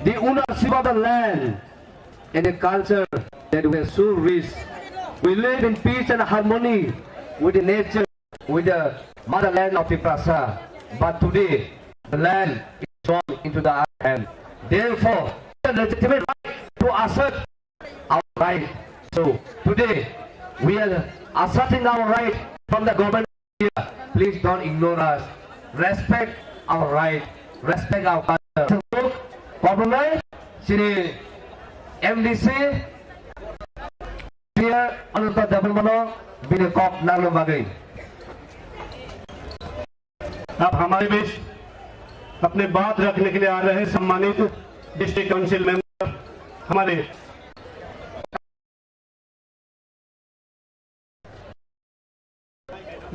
the ownership of the land and the culture that we are so rich. We live in peace and harmony with the nature, with the motherland of Piprasa. But today, the land is gone into the other hand. Therefore, the legitimate right to assert our right. So today, we are asserting our right from the government here. Please don't ignore us. Respect our right. Respect our culture. Problem lain, sini MDC dia अनुरोध double मनो बिना corp नाम लंबाई। अब हमारे बीच अपने बात रखने के लिए आ रहे हैं सम्मानित डिस्ट्रिक्ट काउंसिल मेंबर हमारे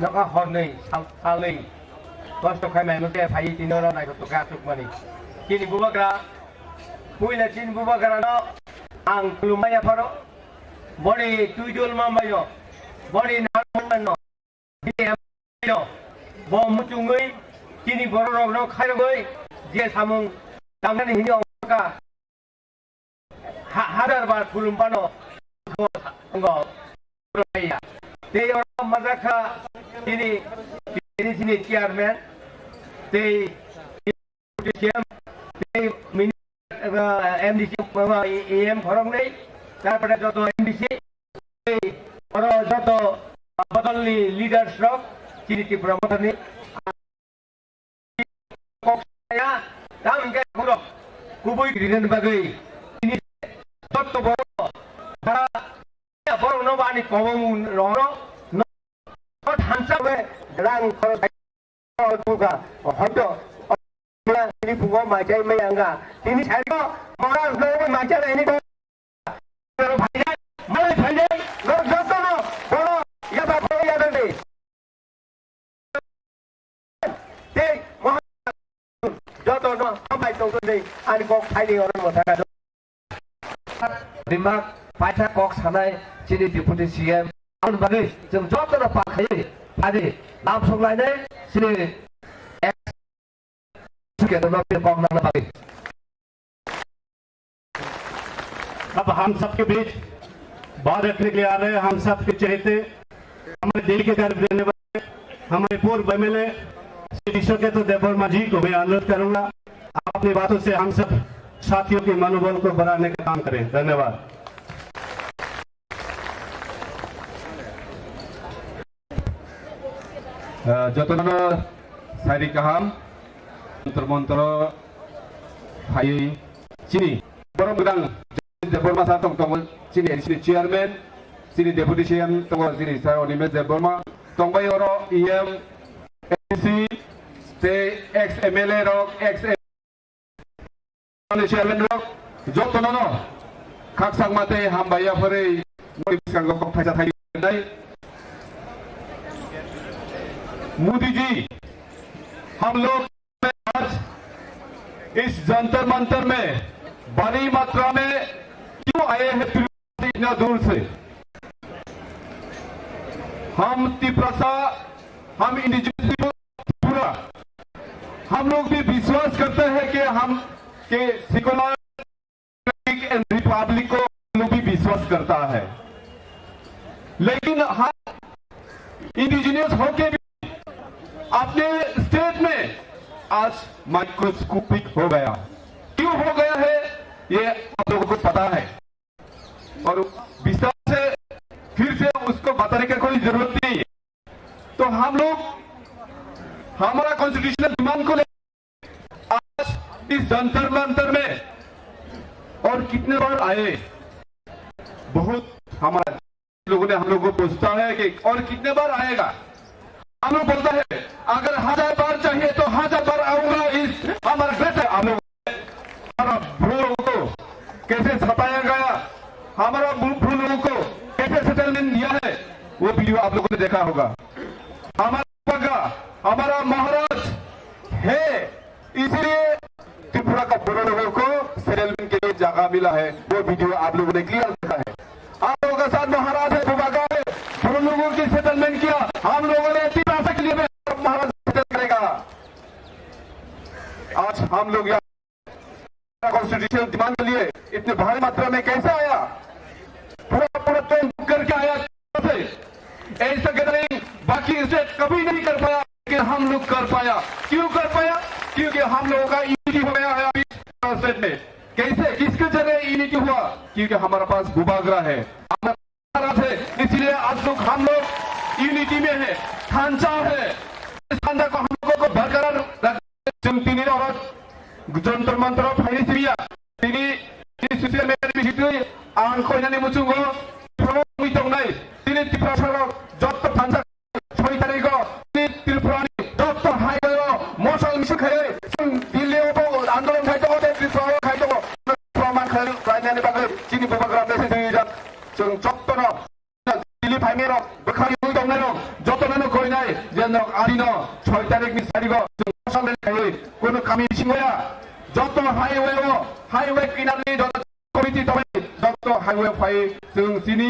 नका हर नहीं साल नहीं कष्ट खाई में मुझे भाई तीनों रात नाइको तो क्या चुक मनी किनी बुबा करा पुइला चिन बुबा करा ना आंग लुमाया फरो बड़ी तुझोल मामायो बड़ी नारमनो बिया बो मुचुंगई किनी बरो रोग नो खाई रोगई जे सामुं दांगने हिनी औका हजार बार खुलुम्पानो अंगो रोया ते और मजाका ini sini chairman they MDC EM khorong nei tarpore joto MDC oro joto badalni leaders rok sini Tripura ni koksaya dam ke khorok kubui green bagai ini joto boro bara boro no bani kobong roro hansa में रंग और पूगा हटो मैं ini Puga macam मैं angga ini saya को orang लोग macam ini को भाई मैं भाई लोग जोतो नो बोलो या बाप या दंडे ते जोतो नो हम भाई तो नहीं आने को भाई नहीं और मत आना दिमाग पाचा कॉक्स हमारे चीनी डिप्टी सीएम आउन बागै जों जतन पाखायो आदि नाम संलायनाय श्री अब हम सबके बीच बात रखने के लिए आ रहे हैं हम सब के चहेते हमारे दिल के गर्व देने वाले हमारे पूर्व एमएलए श्री ईश्वर देववर्मा जी को मैं अनुरोध करूंगा आप अपनी बातों से हम सब साथियों के मनोबल को बढ़ाने का काम करें। धन्यवाद। जतन सारी कहम मंत्र हाई चीनी बरम गदां देववर्मा सा तंग चीनी चेयरमैन चीनी डेपुटी सीएम तंग चीनी सार अनिमेश देववर्मा तंबाई ओरो ईएम एमसी ते एक्स एमएलए रक एक्स चेयरमैन रक जतन न खाकसांग माते हम बाया फरे नोटिस को फाइसा थाई मोदी जी हम लोग आज इस जंतर मंतर में बड़ी मात्रा में क्यों आए हैं इतना दूर से हम तिप्रसा हम इंडिजिनस पूरा हम लोग भी विश्वास करते हैं कि हम के सेकुलर एंड रिपब्लिक को लोग भी विश्वास करता है लेकिन हम इंडिजिनियस होके अपने स्टेट में आज माइक्रोस्कोपिक हो गया क्यों हो गया है ये आप लोगों को पता है और विस्तार से फिर से उसको बताने की कोई जरूरत नहीं है। तो हम लोग हमारा कॉन्स्टिट्यूशनल डिमांड को लेकर आज इस जंतर मंतर में और कितने बार आए बहुत हमारा लोगों ने हम लोग को पूछता है कि और कितने बार आएगा हम लोग बोलता है अगर 1000 बार चाहिए तो 1000 बार आऊंगा इस हमारा बेटा हम लोग भूलों को कैसे सताया गया हमारा भूलों को कैसे सेटलमेंट दिया है वो वीडियो आप लोगों ने देखा होगा। हमारा महाराज है इसलिए त्रिपुरा का बुरा लोगों को सेटलमेंट के लिए जगह मिला है वो वीडियो आप लोगों ने क्लियर देखा है। आप लोगों के साथ महाराज है बुबागा है बुरा लोगों की सेटलमेंट किया हम लोगों ने के लिए महाराज करेगा। आज हम लोग कॉन्स्टिट्यूशनल डिमांड के लिए इतने भारी मात्रा में कैसे आया? पूरा पूरा ट्रेन बुक करके आया से। ऐसा गैदरिंग बाकी स्टेट कभी नहीं कर पाया, लेकिन हम लोग कर पाया। क्यों कर पाया? क्योंकि हम लोगों का यूनिटी हो गया है स्टेट में। कैसे, किसके जरिए यूनिटी हुआ? क्योंकि हमारे पास भूभागरा है, इसलिए आज लोग हम लोग यूनिटी में है, ढांचा है। इस ढांचा को हम लोगों को बरकरार रखने और जंतर मंत्र फाइनेंसिया सोशल मीडिया हिस्ट्री आं खोजनानै मुचुंगो प्रमोट दंनाय दिनै त्रिपुरायाव जत ढांचा 6 तारिखआव त्रिपुरानि जत हाइवेआव मसल मिशन खायो जों दिल्लीआव आन्दोलन खायदों त्रिपुरायाव खायदों प्रमाण खायो रायनानै बागै जोंनि भूभागरा मेसेज जों जत्तनो दिल्ली फाइमेराव बोखारि दंनाय दं जत्तनो गयनाय जेन आदिनो 6 तारिखनि सारिगाव जों मसल खायो कोनो कामि सिंगया जत हाइवे किनारनि जत कमिटि दंनाय जत हाइवे फाइ जों सिनि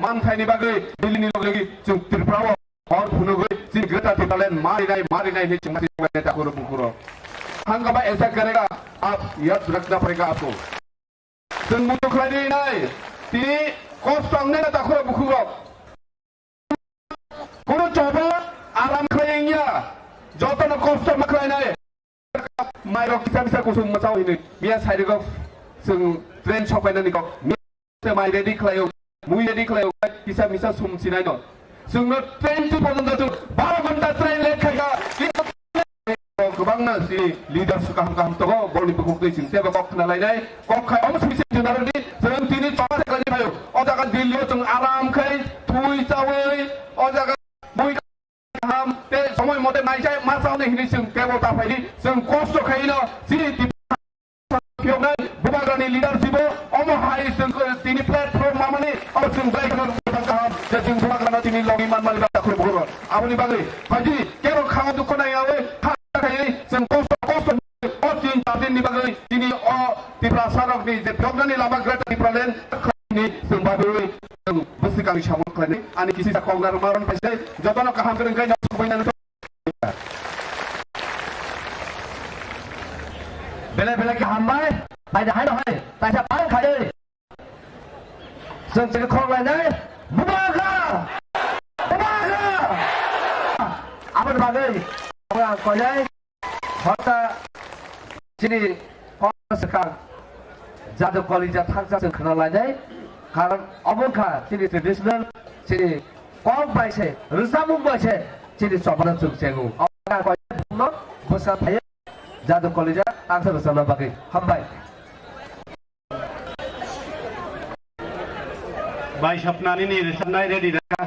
मानथायनि बागै दिल्लीनि लोगोगि जों त्रिपुरायाव और फुनुगै जों ग्रेटर टिपालेन मारिनाय नि चिंगाति गयनाय ताखुर बुखुरो हंगामा ऐसा करेगा आप याद रखना पड़ेगा आपको जों मुखलायनि नाय तिनि कष्ट आंने ताखुर बुखुरो कोनो जबा आराम खायैया जतनो कष्ट मखलायनाय माइरं फिसा गुसुं मोसावैनो मिया साइडखौ जों ट्रेन सफायनानै गाव मिया माइ रेडि खालायो मुइ रेडि खालायो फिसा फिसा समसिनाय दं जोंनो 20 पर्यन्त जों 12 घन्टा ट्रेन लेट खायगा गोबांना जि लिडार्स गाहाम दङ बरनि बुकुखै जों तेबा गखनालायनाय गखाय अमसमिसे जुनारनि जों दिनै चौबा खालायनि फायो अजागा दिल्लीयाव जों आरामखै थुइ चावै अजागा मुइ हम ते समय मते नायजाय मासावने हिनि जों केबल ताफायनि जों कष्ट खायनो जि दिपनाय भूभागरानि लिडारशिप अमहाय जों दिनै प्लेटफर्म मामानि अ जों जायगा गाहाम जों भूभागराना दिनै लगी मानमालि बाथाखौ बुङो आबनि बागै बायदि केबल खामा दुख नायावे थाखाय जों कष्ट अतिन तादिननि बागै दिनै अ त्रिपुरा सारकनि जे प्रग्रामनि लामा ग्रेटर टिपालेन नि जों बागै जों बोसोरगांनि सामोल खालायनाय आनि किसि जाखौगार मारन फायसे जतनो गाहाम गोरोंखाय नासुबैनानै बेले हामबाय बायदि हाय हाय तायसा पां खायो जों जों खरलायनाय भूभागरा आबाद बागै आं कयनाय हता दिनै सरकार जादु कलेजा थांसा जों खोनालायनाय कारण अबखा दिनै ट्रेडिशनल दिनै कम बायसे रोजाबु बायसे दिनै सबाना जों जेगु अबखा कयनो बोसा थायो जादु कलेजा आंसो रोजाबना बागै हामबाय भाई सपनानी नहीं रोजाबनाय रेडी रखा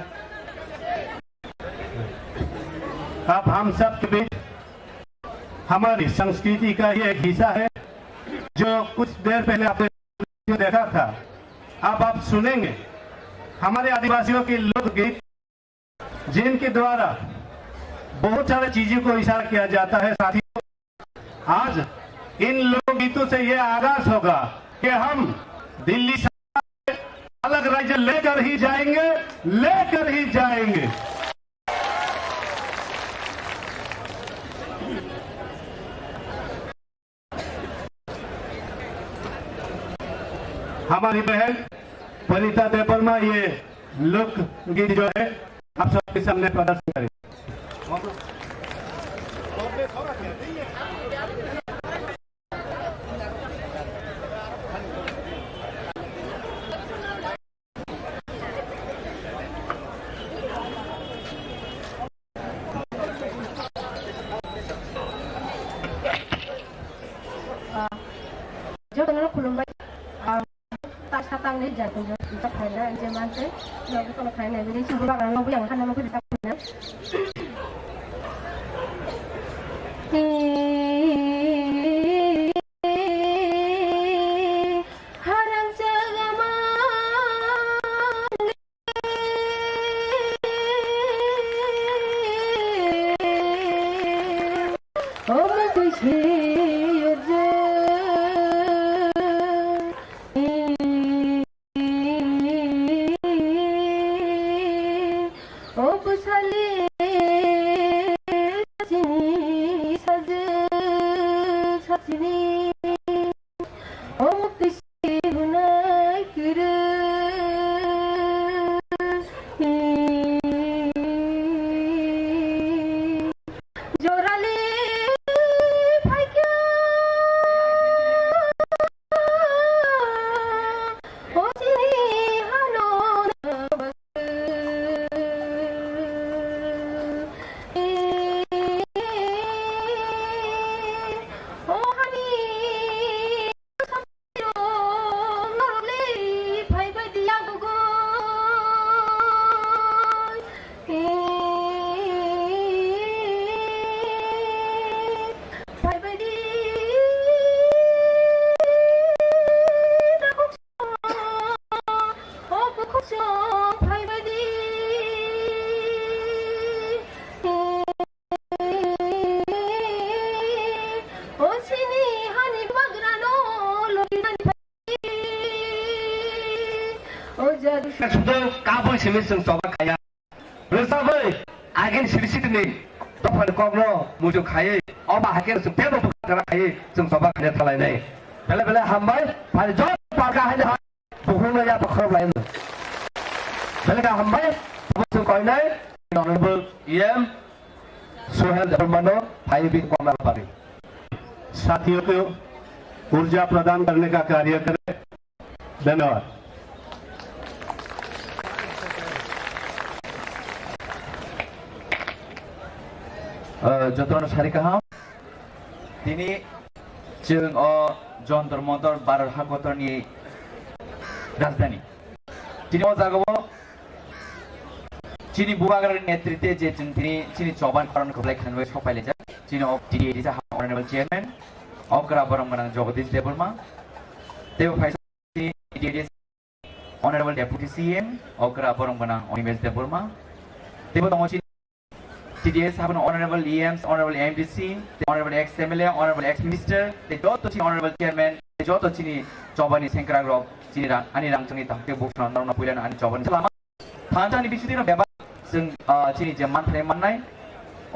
अब हम सब के बीच हमारी संस्कृति का ही एक हिस्सा है जो कुछ देर पहले आपने देखा था। अब आप सुनेंगे हमारे आदिवासियों के लोकगीत जिनके द्वारा बहुत सारी चीजों को इशारा किया जाता है। साथियों, आज इन लोकगीतों से यह आगाज होगा कि हम दिल्ली से अलग राज्य लेकर ही जाएंगे। हमारी बहन वनिता देववर्मा ये लोकगीत जो है आप सबके सामने प्रदर्शन करें। Tangni jatuh kita kena zaman tu, lalu kalau kena jadi sebab orang yang kena mungkin kita kena. Harang segama, oh mesti Oh, pusali sini saja. sudah kabel sini seng coba kaya. Bersama agen sisi ini, dapat konglo muncul kaya. Oba agen seng tebo bukan kaya seng coba kaya terlain ini. Bela hambai pada jauh parkah ini bukan ya berkerap lain. Bela hambai seng kau ini honorable EM Sohail धर्मनो भाई भी comma पारी साथियों को ऊर्जा प्रदान करने का कार्य करें। धन्यवाद। जतन सारी कहा दिनै जों जन्तर मन्तर भारत हादरनि राजधानी दिनै जागायाव चीनी बुबागारनि नेतृत्वे जे जों दिनै चीनी जबान खरन खबलाय खानबाय सफायले जा चीनी DDA जा ऑनरेबल चेयरमैन अग्रा बरमगना जगदीश देबरमा देव फाइसी DDA ऑनरेबल डेप्यूटी CM अग्रा बरमगना अनिमेश देबरमा देव दङ DDA साबन honourable EMs honourable MDC honourable ex MLA honourable ex minister दे जतो चीनी ऑनरेबल चेयरमैन दे जतो चीनी जबानी सेंक्रा ग्रुप चीनी आनि रांचंनि ताके बुकना नरना पुइलान आनि जबानी लामा थांजानि बिसुदिनो बेबा जों चीनी जे मानथाय माननाय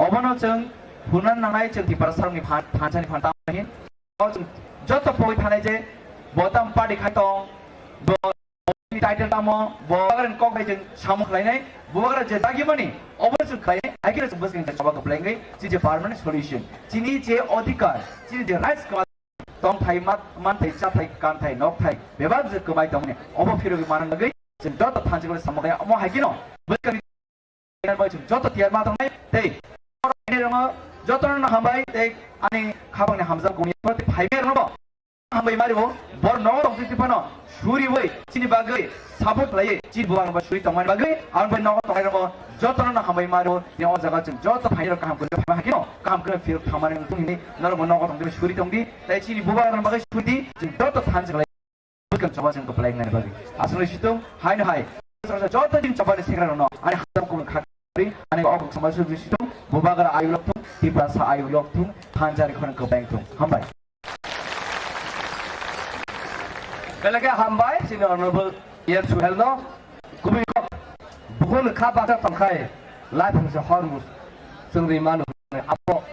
अबनो जों हुनान नांनाय जों दिपार सरनि थांजानि फान्तामनि जों जतो पय थानाय जे बटाम पार्टी खायतं बनि टाइटल तामो बगारन कगै जों सामु खलायनाय बगार जे दागिमनि अबनो जों खाय आइके जों बसकिन सभा कप्लायङै जे परमानेंट सल्यूशन चीनी जे अधिकार चीनी जे राइट्स तम थाय मानथाय चाथाय कानथाय नकथाय बेबा जे कमाय तमने अबो फिरगि माननगै जों जतो थांजों सामगाय अमो हायकिनो बसकिन जों जतो तियार मादंनाय तै जतो न हामबाय तै आनि खाबांनि हामजा गनि प्रति फाइमेर नबो हामबाय मारिबो बर न दंति फनो सुरि वै चिनि बागै साबत लायै चि बुवां बा सुरि तमान बागै आन बय न तंगाय रबो जतो न हामबाय मारिबो नि अ जागा जों जतो फाइर काम गनि हाकिनो काम गनि फिर थामानि तुनि नरबो न दंति सुरि तंगि तै चिनि बुवां बागै सुरि जों जतो थांजों bukan coba yang kepala yang bagi. Asal itu hai hai. Jauh tadi coba di sekarang no. Ani hadam kum khari. Ani orang sama sudah itu. Bubagar ayu lok tu. Tiprasa ayu lok tu. Hanjari koran ke bank tu. Hambai. Kalau ke hambai sini honorable Ian Suhel no. Kubi kok. Bukan kapa tak tangkai. Life is a horror. Sungri manu. Apa.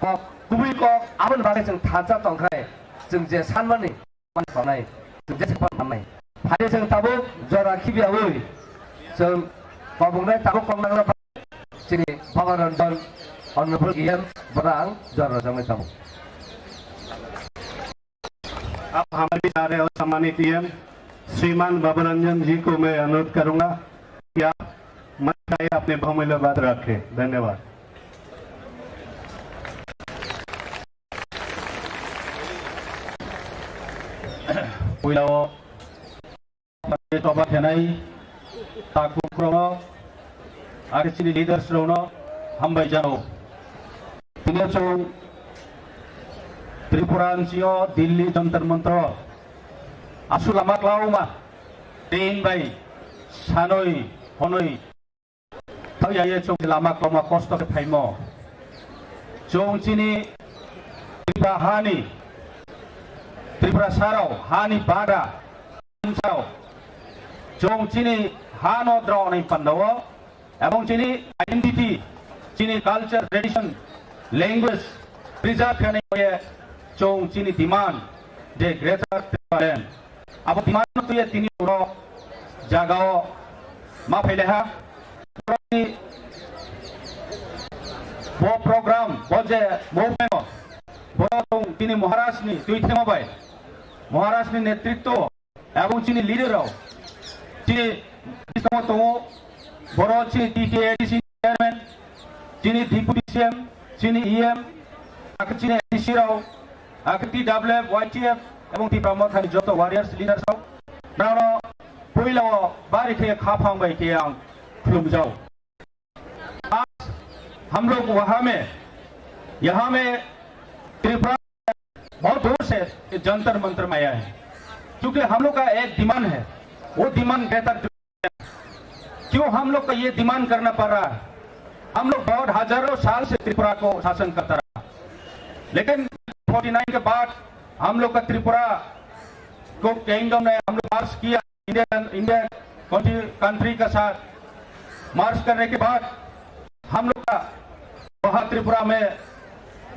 Kok kubi kok. Aman bagai sung thanca tangkai. Sung je sanmani. Manai. Jadi pernah. Hari saya tahu jara kibiawi. Saya pabungnya tahu pernah apa. Sini pangaran dan honorable Ian berang jara sama tahu. अब हमारे प्यारे और सम्मानित PM श्रीमान बाबूरंजन जी को मैं अनुरोध करूंगा कि आप मंच पर अपने बहुमूल्य बात रखें। धन्यवाद। Pulau coba kenai takut krono akhir sini leaders rono hambai jano ini cong Tripurancio Delhi Jantar Mantra asu lama lauma tin bai sanoi honoi tau ya ye cong lama lauma kosto ke paimo cong sini Tripurahani Tripura Sarau, Hani Bada, Sarau, Jong Chini Hano draw ni Pandawa, Abong Chini identity, Chini culture, tradition, language, preserve करने को ये Jong Chini demand, the greater Tripuran. अब demand तो ये तीन उड़ो जगाओ माफ है लेहा, वो program, वो जे movement, वो तो तीन महाराष्ट्र नी तो इतने मोबाइल महाराष्ट्र नेतृत्व एवं चीनी लीडर हो चीनी इसमें तो बड़ो चीनी TTADC चेयरमैन चीनी डिप्टी CM चीनी EM आके चीनी ADC हो आके TWF YTF एवं टी प्रमोट है जो तो वॉरियर्स लीडर्स हो नानो पुइलो बारी के खापांग बाई के आंग खुलुम जाओ आज हम लोग वहाँ में यहाँ में त्रिपुरा बहुत दूर से जंतर मंत्र में आया है क्योंकि हम लोग का एक डिमांड है वो डिमांड बेहतर क्यों हम लोग का ये डिमांड करना पड़ रहा है हम लोग बहुत हजारों साल से त्रिपुरा को शासन करता रहा लेकिन 49 के बाद हम लोग का त्रिपुरा को किंगडम ने हम लोग पास किया इंडिया कंट्री का साथ मार्च करने के बाद हम लोग का वहां त्रिपुरा में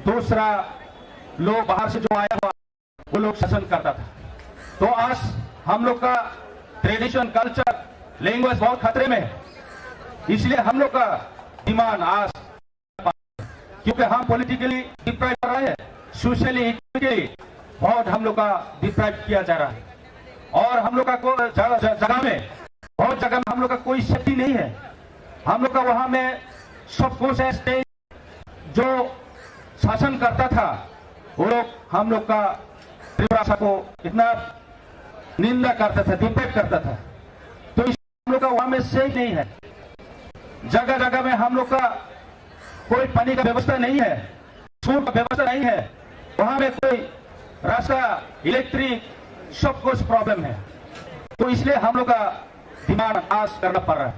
दूसरा लोग बाहर से जो आया हुआ वो लोग शासन करता था। तो आज हम लोग का ट्रेडिशन, कल्चर, लैंग्वेज बहुत खतरे में है। इसलिए हम लोग का डिमांड आज, क्योंकि हम पॉलिटिकली डिप्राइव कर रहे हैं, सोशली इकोनॉमिकली बहुत हम लोग का डिप्राइव किया जा रहा है। और हम लोग का जगह में, बहुत जगह में हम लोग का कोई सेफ्टी नहीं है। हम लोग का वहां में सब कुछ है, जो शासन करता था वो लोग हम लोग का त्रिपुरा को इतना निंदा करता था, डिप्राइव करता था। तो इस हम लोग का वहां में सेफ नहीं है। जगह जगह में हम लोग का कोई पानी का व्यवस्था नहीं है, स्कूल का व्यवस्था नहीं है, वहां में कोई रास्ता, इलेक्ट्रिक, सब कुछ प्रॉब्लम है। तो इसलिए हम लोग का डिमांड आज करना पड़ रहा है।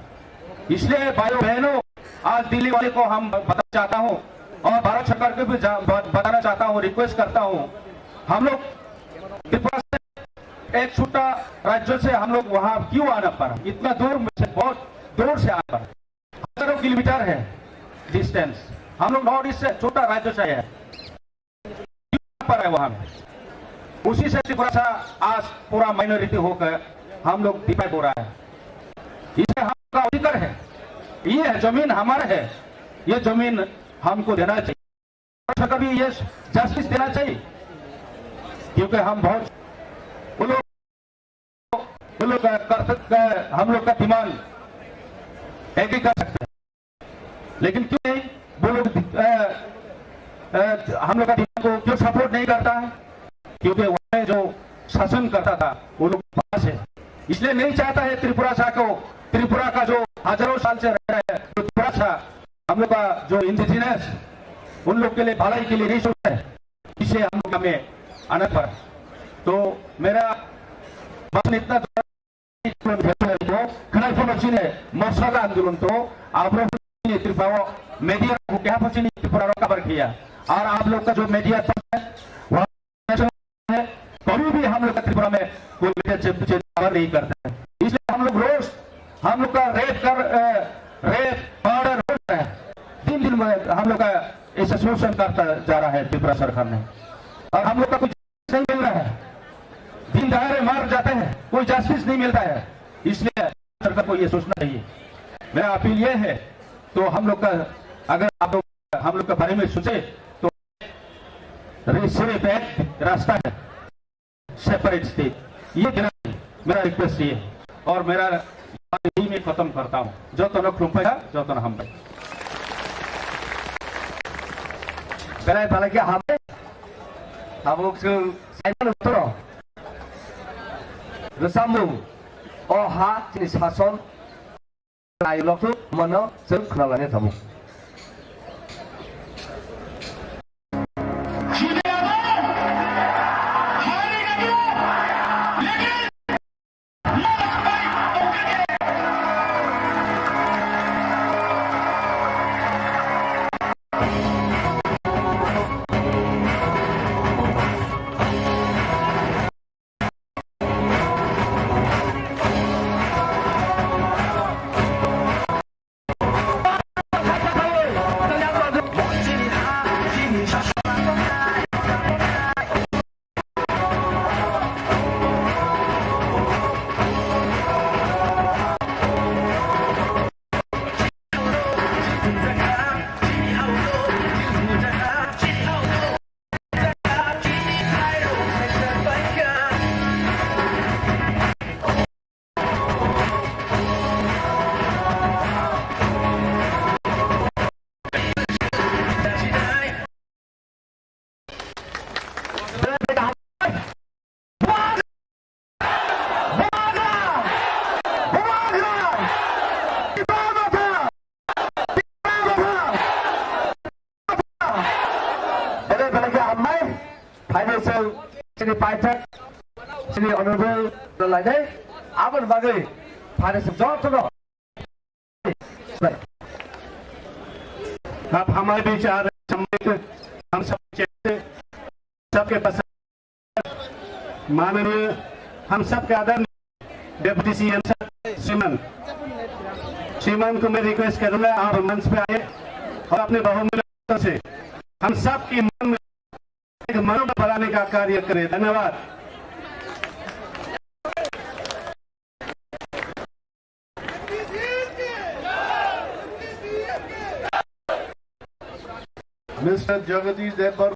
इसलिए भाइयों बहनों, आज दिल्ली वाले को हम बताना चाहता हूं और भारत सरकार को भी बताना चाहता हूं, रिक्वेस्ट करता हूं, हम लोग त्रिपुरा से एक छोटा राज्य से हम लोग वहां क्यों आना पड़ा? इतना दूर से, बहुत दूर से आना पड़ा, हजारों किलोमीटर है डिस्टेंस। हम लोग नॉर्थ ईस्ट से छोटा राज्य से है, क्यों पर है वहां में? उसी से त्रिपुरा सा आज पूरा माइनॉरिटी होकर हम लोग डिपेंड हो रहा है। इसमें हमारा अधिकार है, ये जमीन हमारा है, ये जमीन हमको देना चाहिए, कभी ये जस्टिस देना चाहिए, क्योंकि हम बहुत हम लोग का डिमांड एग्री कर सकते हैं, लेकिन क्यों नहीं वो लोग हम लोग का डिमांड को क्यों सपोर्ट नहीं करता है? क्योंकि वहां जो शासन करता था वो लोग पास है, इसलिए नहीं चाहता है त्रिपुरा का जो हजारों साल से रह रहा है, तो त्रिपुरा सा हम लोग का जो इंडिजिनस, उन लोग के लिए भलाई के लिए नहीं सोचता है, इसलिए हम लोग हमें आना पड़ा। तो मेरा भाषण इतना मसाला आंदोलन तो आप लोग मीडिया को क्या त्रिपुरा कवर किया, और आप लोग का जो मीडिया है वह कभी भी हम लोग का त्रिपुरा में कोई मीडिया कवर नहीं करता है। इसलिए हम लोग रोज हम लोग का रेप मर्डर हो रहा है, दिन दिन में हम लोग का ऐसा शोषण करता जा रहा है त्रिपुरा सरकार ने, और हम लोग का कुछ नहीं मिल रहा है, दिन दहाड़े मार जाते हैं, कोई जस्टिस नहीं मिलता है। इसलिए सरकार को ये सोचना चाहिए। मेरा अपील ये है, तो हम लोग का अगर आप लोग हम लोग के बारे में सोचे तो सिर्फ एक रास्ता है, सेपरेट स्टेट, ये देना मेरा रिक्वेस्ट ये, और मेरा यही में खत्म करता हूं। जो तो जो तो हम Belai palagi hame, hamuk su Simon Utro, bersambung, ha jenis hason, lain waktu mana kenalannya tamu. Sini Paitek, sini Honorable Lade, apa bagai pada sebab tu loh. आप हमारे बीच आ रहे हैं, हम सब सबके पास माननीय हम सबके आदरणीय डिप्टी सीएम श्रीमान को मैं रिक्वेस्ट करूंगा आप मंच पे आए और अपने बहुमूल्य से हम सब की मन में एक मनोबल बढ़ाने का कार्य करें। धन्यवाद। Mr. Jagadish Dev